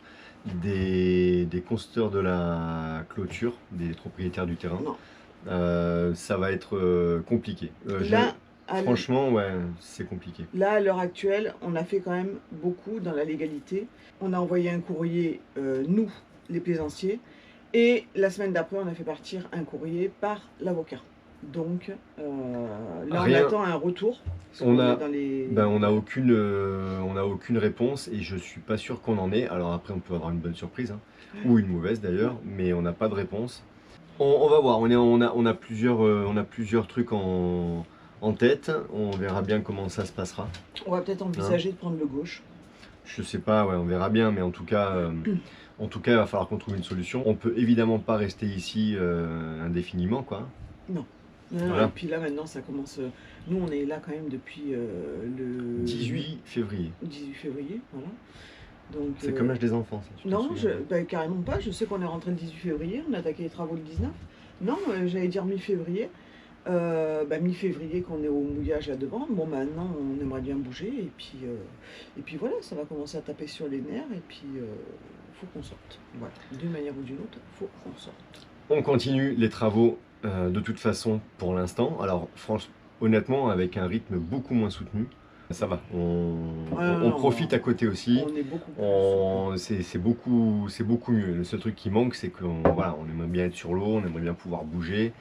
A: des constructeurs de la clôture, des propriétaires du terrain,
C: Non.
A: ça va être compliqué.
C: Là,
A: Franchement, ouais, c'est compliqué.
C: Là, à l'heure actuelle, on a fait quand même beaucoup dans la légalité. On a envoyé un courrier, nous, les plaisanciers, et la semaine d'après, on a fait partir un courrier par l'avocat. Donc, là,
A: Rien.
C: on attend un retour. parce
A: On
C: qu'on
A: a-
C: est dans les...
A: On n'a aucune réponse et je suis pas sûr qu'on en ait. Alors après, on peut avoir une bonne surprise, hein, ou une mauvaise d'ailleurs, mais on n'a pas de réponse. On va voir, on a plusieurs trucs en tête. On verra bien comment ça se passera.
C: On va peut-être envisager de prendre le gauche.
A: Je sais pas, ouais, on verra bien, mais en tout cas, il va falloir qu'on trouve une solution. On peut évidemment pas rester ici indéfiniment, quoi.
C: Non. Non,
A: Voilà.
C: et puis là maintenant ça commence. Nous on est là quand même depuis le
A: 18 février.
C: 18 février, voilà. Donc,
A: C'est comme l'âge des enfants, ça. Tu t'en
C: non,
A: souviens?
C: bah, carrément pas. Je sais qu'on est rentré le 18 février, on a attaqué les travaux le 19. Non, j'allais dire mi-février. Mi-février qu'on est au mouillage là devant. Bon, maintenant on aimerait bien bouger et puis voilà, ça va commencer à taper sur les nerfs et puis faut qu'on sorte. Voilà, d'une manière ou d'une autre, faut qu'on sorte.
A: On continue les travaux de toute façon pour l'instant. Alors franchement, honnêtement, avec un rythme beaucoup moins soutenu, ça va. On profite à côté aussi.
C: On est beaucoup plus.
A: C'est beaucoup mieux. Le seul truc qui manque, c'est qu'on voilà, on aimerait bien être sur l'eau, on aimerait bien pouvoir bouger,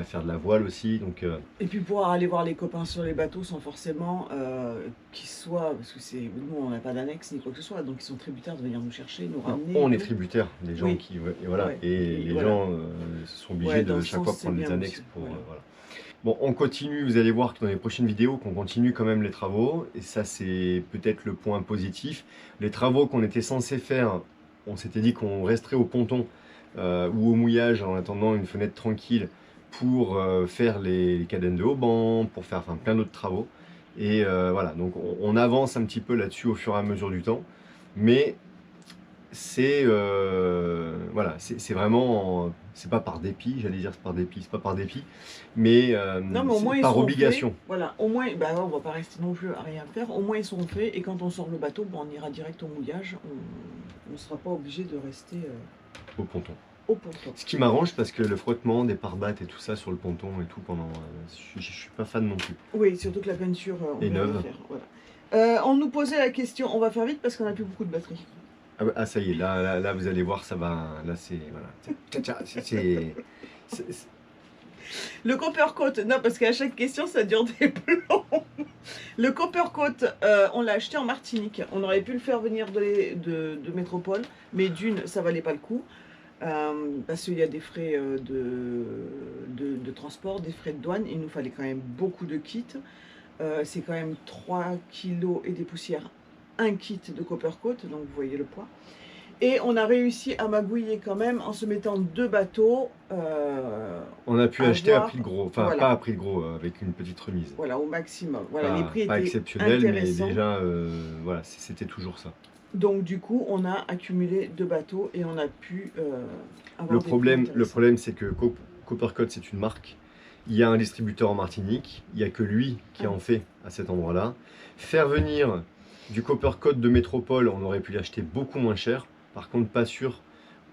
A: faire de la voile aussi. Donc,
C: Et puis pouvoir aller voir les copains sur les bateaux sans forcément qu'ils soient, parce que nous on n'a pas d'annexe ni quoi que ce soit, donc ils sont tributaires de venir nous chercher, nous ramener.
A: on est tributaires des gens
C: Oui.
A: qui et voilà,
C: Ouais.
A: et les
C: voilà.
A: gens sont obligés
C: dans
A: de
C: ce
A: chaque
C: sens,
A: fois
C: c'est
A: prendre des
C: bien
A: annexes
C: aussi.
A: pour
C: Voilà.
A: voilà. Bon, on continue, vous allez voir que dans les prochaines vidéos qu'on continue quand même les travaux, et ça c'est peut-être le point positif. Les travaux qu'on était censés faire, on s'était dit qu'on resterait au ponton ou au mouillage en attendant une fenêtre tranquille pour faire les cadènes de haubans, pour faire plein d'autres travaux. Et voilà, donc on avance un petit peu là-dessus au fur et à mesure du temps, mais c'est voilà, c'est vraiment, c'est pas par dépit, j'allais dire c'est par dépit, c'est pas par dépit, mais,
C: Non, mais au moins
A: c'est
C: ils
A: par
C: sont
A: obligation.
C: faits. Voilà, au moins, bah, on va pas rester non plus à rien faire. Au moins ils sont faits et quand on sort le bateau, on ira direct au mouillage. On ne sera pas obligé de rester
A: Au ponton.
C: au ponton.
A: Ce qui m'arrange parce que le frottement des pare-battes et tout ça sur le ponton et tout pendant, je suis pas fan non plus.
C: Oui, surtout que la peinture, on
A: Et
C: vient de
A: neuve.
C: la faire. Voilà. On nous posait la question, on va faire vite parce qu'on n'a plus beaucoup de batterie.
A: Ah ça y est, là vous allez voir, ça va, là c'est voilà, c'est-
C: Le Coppercoat, non, parce qu'à chaque question, ça dure des plombs. Le Coppercoat, on l'a acheté en Martinique. On aurait pu le faire venir de métropole, mais d'une, ça valait pas le coup. Parce qu'il y a des frais de transport, des frais de douane. Il nous fallait quand même beaucoup de kits. C'est quand même 3 kilos et des poussières, un kit de Coppercoat, donc vous voyez le poids. Et on a réussi à magouiller quand même en se mettant 2 bateaux.
A: on a pu
C: à
A: acheter à
C: voir.
A: prix de gros, enfin
C: Voilà.
A: pas à prix de gros, avec une petite remise.
C: Voilà, au maximum. Voilà,
A: Pas,
C: les prix
A: pas
C: étaient
A: exceptionnel, mais
C: intéressants.
A: déjà, voilà, c'était toujours ça.
C: Donc du coup, on a accumulé 2 bateaux et on a pu avoir
A: Le
C: des prix
A: problème,
C: intéressants.
A: c'est que Coppercoat, c'est une marque. Il y a un distributeur en Martinique. Il n'y a que lui qui en fait à cet endroit-là. Faire venir du Coppercoat de métropole, on aurait pu l'acheter beaucoup moins cher. Par contre, pas sûr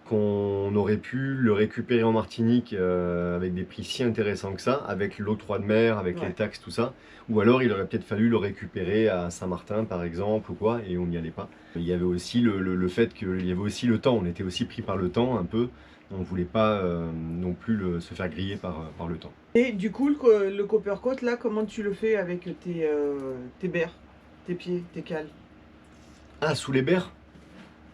A: qu'on aurait pu le récupérer en Martinique avec des prix si intéressants que ça, avec l'octroi de mer, avec les taxes, tout ça. Ou alors, il aurait peut-être fallu le récupérer à Saint-Martin, par exemple, ou quoi, et on n'y allait pas. Il y avait aussi le fait qu'il y avait aussi le temps. On était aussi pris par le temps, un peu. On ne voulait pas non plus se faire griller par le temps.
C: Et du coup, le Coppercoat, là, comment tu le fais avec tes berres, tes pieds, tes cales?
A: Ah, sous les berres?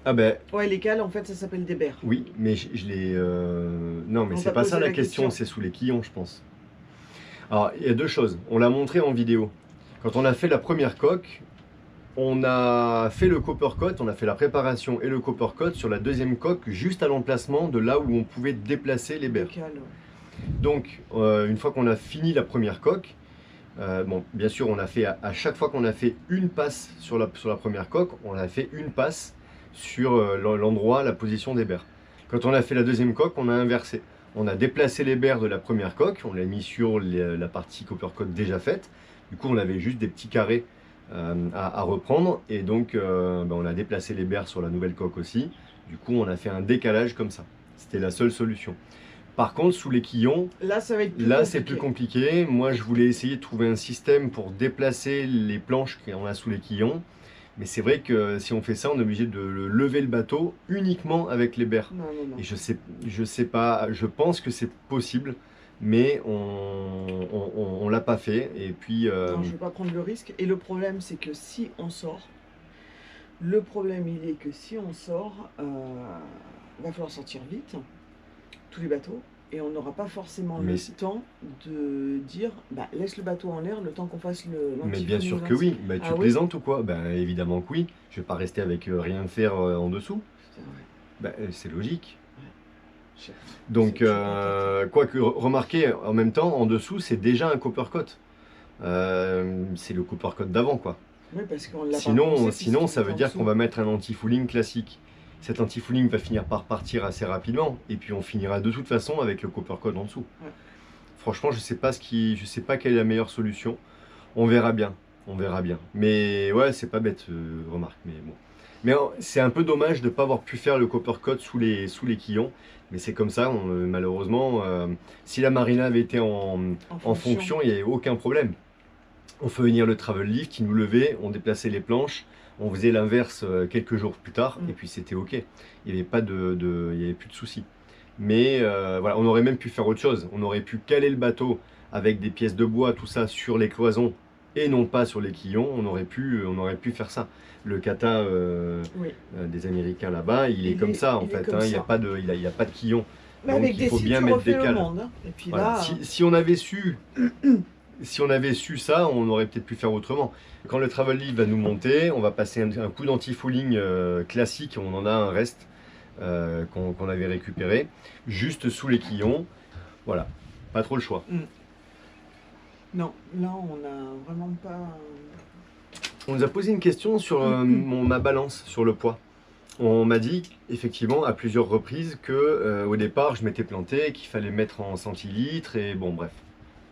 A: Ah ben,
C: Ouais, les cales, en fait, ça s'appelle des berres.
A: oui, mais je les... Non, mais
C: On
A: c'est
C: t'a
A: pas
C: posé
A: ça la
C: la
A: question,
C: question.
A: c'est sous les quillons, je pense. Alors, il y a deux choses. On l'a montré en vidéo. Quand on a fait la première coque, on a fait le Coppercoat, on a fait la préparation et le Coppercoat sur la deuxième coque, juste à l'emplacement de là où on pouvait déplacer les
C: Les
A: berres.
C: cales, ouais.
A: Donc, une fois qu'on a fini la première coque, bon, bien sûr, on a fait à chaque fois qu'on a fait une passe sur la première coque, on a fait une passe sur l'endroit, la position des berres. Quand on a fait la deuxième coque, on a inversé. On a déplacé les berres de la première coque, on l'a mis sur la partie Coppercoat déjà faite. Du coup, on avait juste des petits carrés à reprendre. Et donc, on a déplacé les berres sur la nouvelle coque aussi. Du coup, on a fait un décalage comme ça. C'était la seule solution. Par contre, sous les quillons,
C: Là, ça va être plus
A: là,
C: compliqué.
A: c'est plus compliqué. Moi, je voulais essayer de trouver un système pour déplacer les planches qu'on a sous les quillons. Mais c'est vrai que si on fait ça, on est obligé de lever le bateau uniquement avec les berres.
C: Non, non, non.
A: Et je sais pas, je pense que c'est possible, mais on l'a pas fait. Et puis,
C: Non, je ne vais pas prendre le risque. Et le problème, c'est que si on sort, il est que si on sort, va falloir sortir vite, tous les bateaux. et on n'aura pas forcément
A: Mais
C: le temps de dire bah, laisse le bateau en l'air le temps qu'on fasse
A: Mais bien sûr que oui. Bah, tu
C: Ah oui.
A: plaisantes ou quoi? Ben évidemment que oui. Je vais pas rester avec rien faire en dessous.
C: C'est vrai.
A: Bah, c'est logique.
C: Je-
A: Donc,
C: je comprends.
A: quoique, remarquez, en même temps, en dessous, c'est déjà un Coppercoat. C'est le Coppercoat d'avant, quoi.
C: Oui, parce qu'on l'a pas
A: Sinon,
C: pensé,
A: sinon
C: puisqu'il
A: ça
C: est
A: veut
C: en
A: dire
C: dessous.
A: qu'on va mettre un anti-fouling classique. Cet anti-fouling va finir par partir assez rapidement, et puis on finira de toute façon avec le Coppercoat en dessous.
C: Ouais.
A: Franchement, je sais pas quelle est la meilleure solution. On verra bien, on verra bien. Mais ouais, c'est pas bête, remarque. Mais bon. Mais c'est un peu dommage de ne pas avoir pu faire le Coppercoat sous les quillons. Mais c'est comme ça, malheureusement. Si la marina avait été en fonction, il n'y avait aucun problème. On fait venir le travel lift, il nous levait, on déplaçait les planches, on faisait l'inverse quelques jours plus tard, et puis c'était ok. Il n'y avait pas il y avait plus de soucis. Mais voilà, on aurait même pu faire autre chose. On aurait pu caler le bateau avec des pièces de bois, tout ça, sur les cloisons et non pas sur les quillons. On aurait pu faire ça. Le kata
C: Oui.
A: des Américains là-bas, il est comme ça en
C: il est
A: fait.
C: comme
A: Il n'y a
C: ça.
A: pas de, il y a pas de quillon.
C: Mais
A: Donc,
C: avec
A: il
C: des
A: faut
C: sites,
A: bien
C: tu
A: mettre des
C: refais le
A: cales.
C: monde. Hein. Et puis
A: Voilà.
C: là,
A: Si on avait su, si on avait su ça, on aurait peut-être pu faire autrement. Quand le travel lift va nous monter, on va passer un coup d'anti-fouling classique. On en a un reste qu'on avait récupéré, juste sous les quillons. Voilà, pas trop le choix.
C: non, là, on n'a vraiment pas.
A: On nous a posé une question sur ma balance, sur le poids. On m'a dit effectivement à plusieurs reprises que au départ je m'étais planté, qu'il fallait mettre en centilitres et bon bref.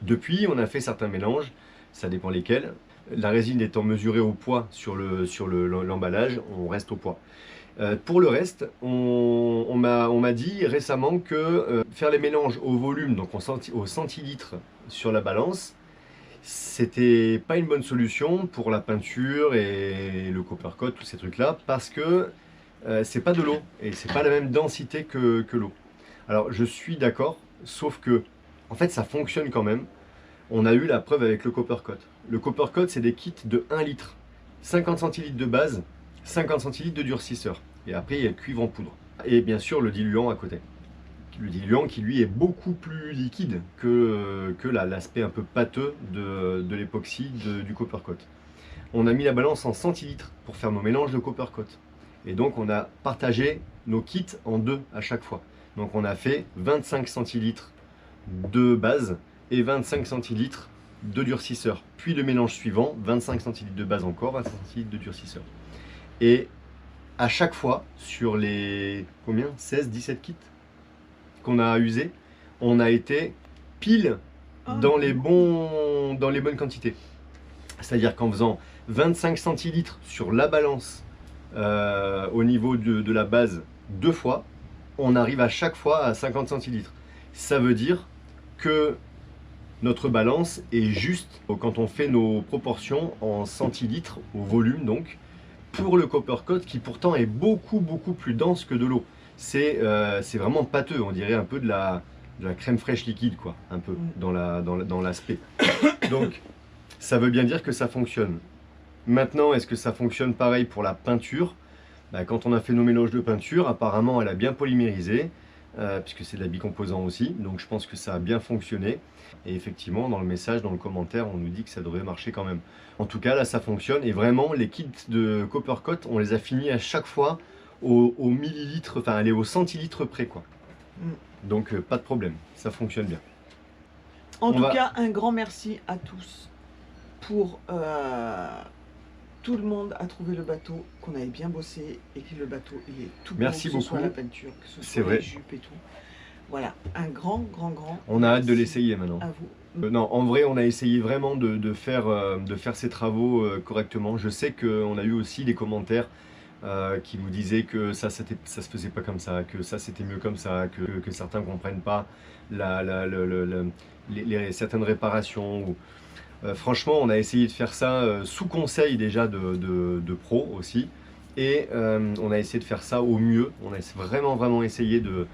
A: Depuis on a fait certains mélanges, ça dépend lesquels. La résine étant mesurée au poids sur l'emballage, on reste au poids. Pour le reste, on m'a dit récemment que faire les mélanges au volume, donc au centilitre sur la balance, c'était pas une bonne solution pour la peinture et le Coppercoat, tous ces trucs-là, parce que c'est pas de l'eau et c'est pas la même densité que l'eau. Alors je suis d'accord, sauf que en fait ça fonctionne quand même. On a eu la preuve avec le Coppercoat. Le Coppercoat, c'est des kits de 1 litre, 50 centilitres de base, 50 centilitres de durcisseur. Et après, il y a le cuivre en poudre. Et bien sûr, le diluant à côté. Le diluant qui, lui, est beaucoup plus liquide que l'aspect un peu pâteux de l'époxy du Coppercoat. On a mis la balance en centilitres pour faire nos mélanges de Coppercoat. Et donc, on a partagé nos kits en deux à chaque fois. Donc, on a fait 25 centilitres de base et 25 centilitres de durcisseur. Puis le mélange suivant, 25 centilitres de base encore, 25 centilitres de durcisseur. Et à chaque fois, sur les 16-17 kits qu'on a usés, on a été pile dans les bonnes quantités. C'est-à-dire qu'en faisant 25 centilitres sur la balance au niveau de la base 2 fois, on arrive à chaque fois à 50 centilitres. Ça veut dire que notre balance est juste quand on fait nos proportions en centilitres au volume donc pour le Coppercoat qui pourtant est beaucoup plus dense que de l'eau. C'est vraiment pâteux, on dirait un peu de la crème fraîche liquide quoi, un peu dans l'aspect. Donc ça veut bien dire que ça fonctionne. Maintenant, est-ce que ça fonctionne pareil pour la peinture? Quand on a fait nos mélanges de peinture, apparemment elle a bien polymérisé. Puisque c'est de la bicomposant aussi, donc je pense que ça a bien fonctionné. Et effectivement, dans le message, dans le commentaire, on nous dit que ça devrait marcher quand même. En tout cas, là, ça fonctionne. Et vraiment, les kits de Coppercoat, on les a finis à chaque fois au millilitre, enfin, aller au centilitre près, quoi. Donc, pas de problème, ça fonctionne bien.
C: En tout cas, un grand merci à tous pour tout le monde a trouvé le bateau, qu'on avait bien bossé et que le bateau il est tout beau, que ce soit la peinture, que ce soit les jupes et tout. Voilà, un grand.
A: On a hâte de l'essayer maintenant.
C: À vous.
A: Non, en vrai, on a essayé vraiment de faire ces travaux correctement. Je sais qu'on a eu aussi des commentaires qui nous disaient que ça se faisait pas comme ça, que ça c'était mieux comme ça, que certains comprennent pas certaines réparations. Franchement, on a essayé de faire ça sous conseil déjà de pros aussi. Et on a essayé de faire ça au mieux. On a vraiment essayé de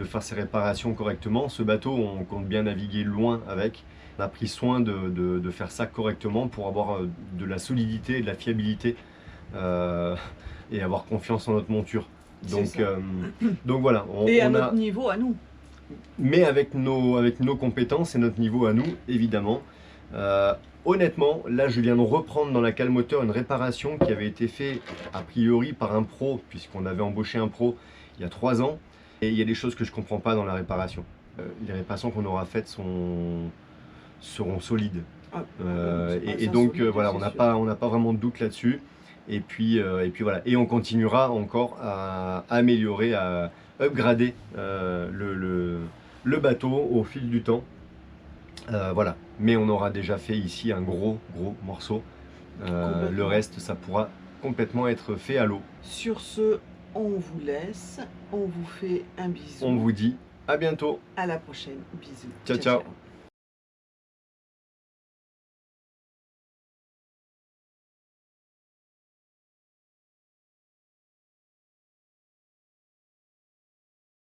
A: faire ces réparations correctement. Ce bateau, on compte bien naviguer loin avec. On a pris soin de faire ça correctement pour avoir de la solidité et de la fiabilité et avoir confiance en notre monture. Donc,
C: C'est ça.
A: donc voilà,
C: Et à
A: on
C: notre
A: a,
C: niveau, à nous.
A: mais avec nos compétences et notre niveau à nous, évidemment. Honnêtement, là je viens de reprendre dans la cale moteur une réparation qui avait été faite a priori par un pro, puisqu'on avait embauché un pro il y a 3 ans. Et il y a des choses que je ne comprends pas dans la réparation. Les réparations qu'on aura faites seront solides.
C: Ah,
A: Et
C: ça,
A: donc
C: solide,
A: voilà,
C: c'est sûr.
A: on n'a pas vraiment de doute là-dessus. Et puis voilà. Et on continuera encore à améliorer, à upgrader le bateau au fil du temps. Voilà. Mais on aura déjà fait ici un gros morceau. Le
C: Complètement.
A: reste, ça pourra complètement être fait à l'eau.
C: Sur ce, on vous laisse. On vous fait un bisou.
A: On vous dit à bientôt.
C: À la prochaine. Bisous.
A: Ciao, ciao.